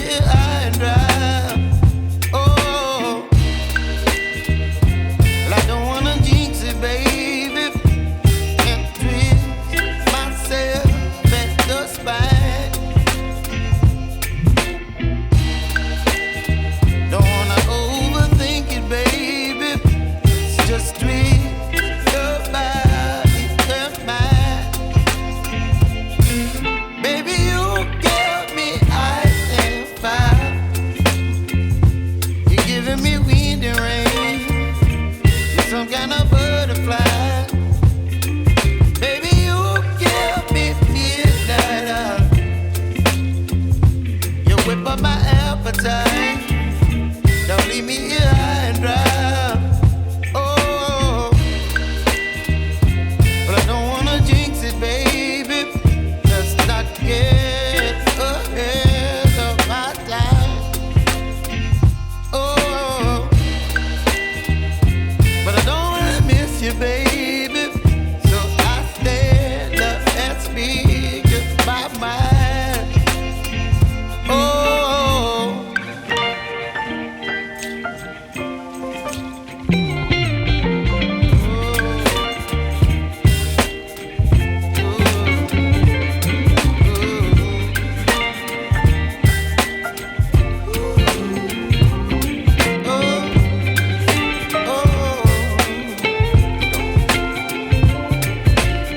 here high and dry. Oh, well, I don't wanna jinx it, baby, and twist myself at the spine. Don't wanna overthink it, baby. It's just twist your body and mine. Baby, you give me ice and fire. You're giving me wind and rain. You're some kind of butterfly. Baby, you give me midnight. You whip up my appetite. Don't leave me here high and dry. Oh, but I don't wanna jinx it, baby. Let's not get ahead of my time. Oh, but I don't wanna miss you, baby. So I stand up and speak just my mind. Oh.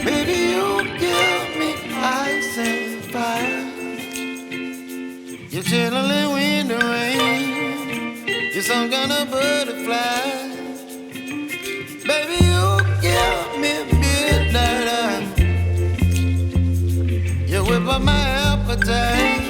Baby, you give me ice and fire. You're chilling wind and rain. You're some kind of butterfly. Baby, you give me midnight. You whip up my appetite.